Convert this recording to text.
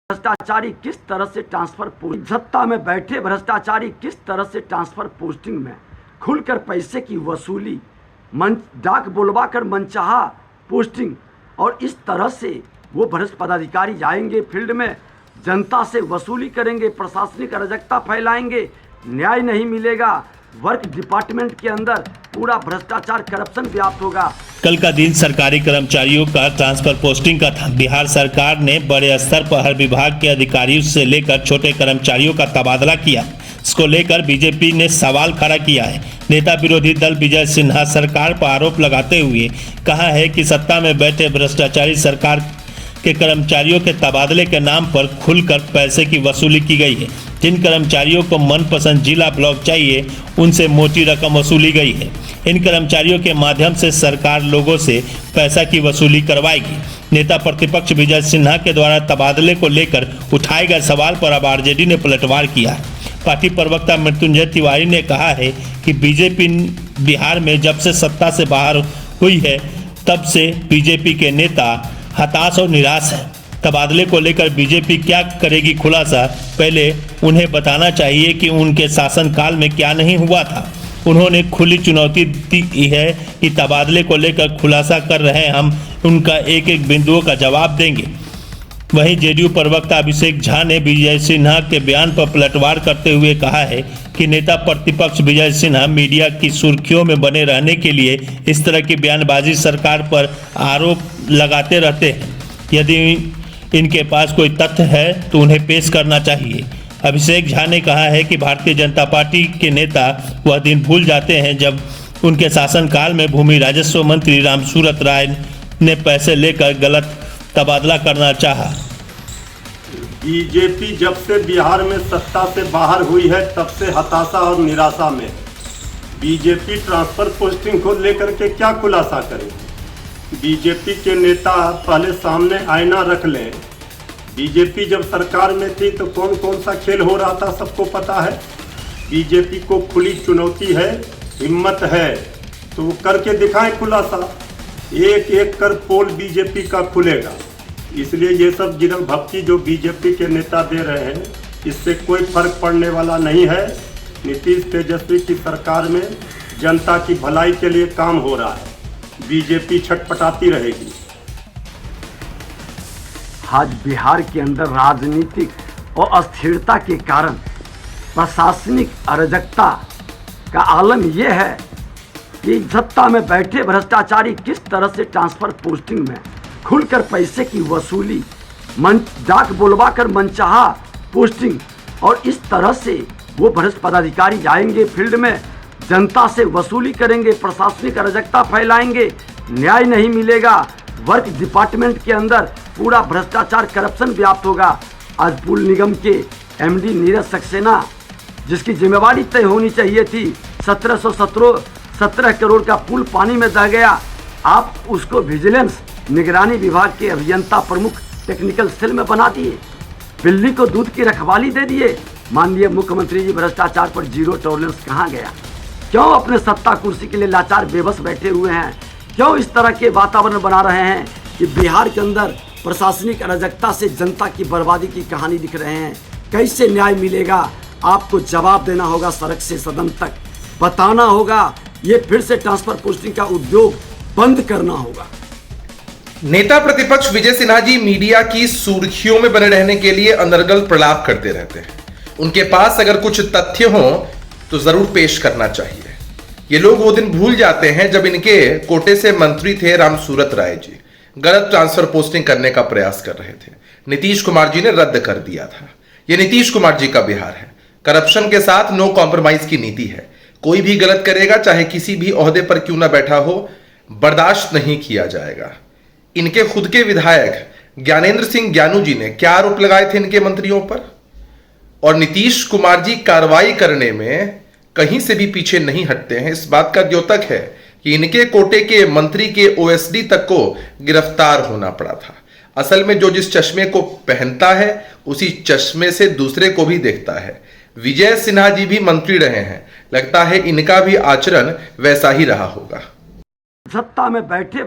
भ्रष्टाचारी किस तरह से ट्रांसफर सत्ता में बैठे भ्रष्टाचारी किस तरह से ट्रांसफर पोस्टिंग में खुलकर पैसे की वसूली, डाक बुलवाकर मनचाहा पोस्टिंग, और इस तरह से वो भ्रष्ट पदाधिकारी जाएंगे फील्ड में, जनता से वसूली करेंगे, प्रशासनिक अराजकता फैलाएंगे, न्याय नहीं मिलेगा, वर्क डिपार्टमेंट के अंदर पूरा भ्रष्टाचार करप्शन व्याप्त होगा। कल का दिन सरकारी कर्मचारियों का ट्रांसफर पोस्टिंग का था। बिहार सरकार ने बड़े स्तर पर हर विभाग के अधिकारियों से लेकर छोटे कर्मचारियों का तबादला किया। इसको लेकर बीजेपी ने सवाल खड़ा किया है। नेता विरोधी दल विजय सिन्हा सरकार पर आरोप लगाते हुए कहा है कि सत्ता में बैठे भ्रष्टाचारी सरकार के कर्मचारियों के तबादले के नाम पर खुलकर पैसे की वसूली की गई है। जिन कर्मचारियों को मनपसंद जिला ब्लॉक चाहिए उनसे मोटी रकम वसूली गई है। इन कर्मचारियों के माध्यम से सरकार लोगों से पैसा की वसूली करवाएगी। नेता प्रतिपक्ष विजय सिन्हा के द्वारा तबादले को लेकर उठाए गए सवाल पर अब आरजेडी ने पलटवार किया। पार्टी प्रवक्ता मृत्युंजय तिवारी ने कहा है कि बीजेपी बिहार में जब से सत्ता से बाहर हुई है तब से बीजेपी के नेता हताश और निराश है। तबादले को लेकर बीजेपी क्या करेगी खुलासा, पहले उन्हें बताना चाहिए कि उनके शासनकाल में क्या नहीं हुआ था। उन्होंने खुली चुनौती दी है कि तबादले को लेकर खुलासा कर रहे हैं, हम उनका एक एक बिंदुओं का जवाब देंगे। वहीं जेडीयू प्रवक्ता अभिषेक झा ने विजय सिन्हा के बयान पर पलटवार करते हुए कहा है कि नेता प्रतिपक्ष विजय सिन्हा मीडिया की सुर्खियों में बने रहने के लिए इस तरह की बयानबाजी सरकार पर आरोप लगाते रहते हैं। यदि इनके पास कोई तथ्य है तो उन्हें पेश करना चाहिए। अभिषेक झा ने कहा है कि भारतीय जनता पार्टी के नेता वह दिन भूल जाते हैं जब उनके शासनकाल में भूमि राजस्व मंत्री रामसूरत राय ने पैसे लेकर गलत तबादला करना चाहा। बीजेपी जब से बिहार में सत्ता से बाहर हुई है तब से हताशा और निराशा में। बीजेपी ट्रांसफर पोस्टिंग को लेकर के क्या खुलासा करेगी? बीजेपी के नेता पहले सामने आईना रख लें। बीजेपी जब सरकार में थी तो कौन कौन सा खेल हो रहा था सबको पता है। बीजेपी को खुली चुनौती है, हिम्मत है तो वो करके दिखाएं खुलासा। एक एक कर पोल बीजेपी का खुलेगा। इसलिए ये सब गिरल भक्ति जो बीजेपी के नेता दे रहे हैं इससे कोई फर्क पड़ने वाला नहीं है। नीतीश तेजस्वी की सरकार में जनता की भलाई के लिए काम हो रहा है। बीजेपी छटपटाती रहेगी। आज बिहार के अंदर राजनीतिक और अस्थिरता के कारण प्रशासनिक अराजकता का आलम यह है कि सत्ता में बैठे भ्रष्टाचारी किस तरह से ट्रांसफर पोस्टिंग में खुलकर पैसे की वसूली, डाक बुलवाकर मनचाहा पोस्टिंग, और इस तरह से वो भ्रष्ट पदाधिकारी जाएंगे फील्ड में, जनता से वसूली करेंगे, प्रशासनिक अराजकता फैलाएंगे, न्याय नहीं मिलेगा, वर्क डिपार्टमेंट के अंदर पूरा भ्रष्टाचार करप्शन व्याप्त होगा। आज पुल निगम के एमडी नीरज सक्सेना जिसकी जिम्मेवारी तय होनी चाहिए थी, 17 करोड़ का पुल पानी में दह गया। आप उसको विजिलेंस निगरानी विभाग के अभियंता प्रमुख टेक्निकल सेल में बना दिए, बिल्ली को दूध की रखवाली दे दिए। माननीय मुख्यमंत्री जी भ्रष्टाचार पर जीरो टॉलरेंस कहाँ गया? क्यों अपने सत्ता कुर्सी के लिए लाचार बेबस बैठे हुए हैं? क्यों इस तरह के वातावरण बना रहे हैं कि बिहार के अंदर प्रशासनिक अराजकता से जनता की बर्बादी की कहानी दिख रहे हैं? कैसे न्याय मिलेगा? आपको जवाब देना होगा, सड़क से सदन तक बताना होगा। ये फिर से ट्रांसफर पोस्टिंग का उद्योग बंद करना होगा। नेता प्रतिपक्ष विजय सिन्हा जी मीडिया की सुर्खियों में बने रहने के लिए अनर्गल प्रलाप करते रहते हैं। उनके पास अगर कुछ तथ्य हो तो जरूर पेश करना चाहिए। ये लोग वो दिन भूल जाते हैं जब इनके कोटे से मंत्री थे रामसूरत राय जी, गलत ट्रांसफर पोस्टिंग करने का प्रयास कर रहे थे। नीतीश कुमार जी ने रद्द कर दिया था। ये नीतीश कुमार जी का बिहार है। करप्शन के साथ नो कॉम्प्रोमाइज की नीति है। कोई भी गलत करेगा, चाहे किसी भी ओहदे पर क्यों ना बैठा हो, बर्दाश्त नहीं किया जाएगा। इनके खुद के विधायक ज्ञानेंद्र सिंह ज्ञानू जी ने क्या आरोप लगाए थे इनके मंत्रियों पर, और नीतीश कुमार जी कार्रवाई करने में कहीं से भी पीछे नहीं हटते हैं। इस बात का द्योतक है कि इनके कोटे के मंत्री के ओएसडी तक को गिरफ्तार होना पड़ा था। असल में जो जिस चश्मे को पहनता है उसी चश्मे से दूसरे को भी देखता है। विजय सिन्हा जी भी मंत्री रहे हैं, लगता है इनका भी आचरण वैसा ही रहा होगा। सत्ता में बैठे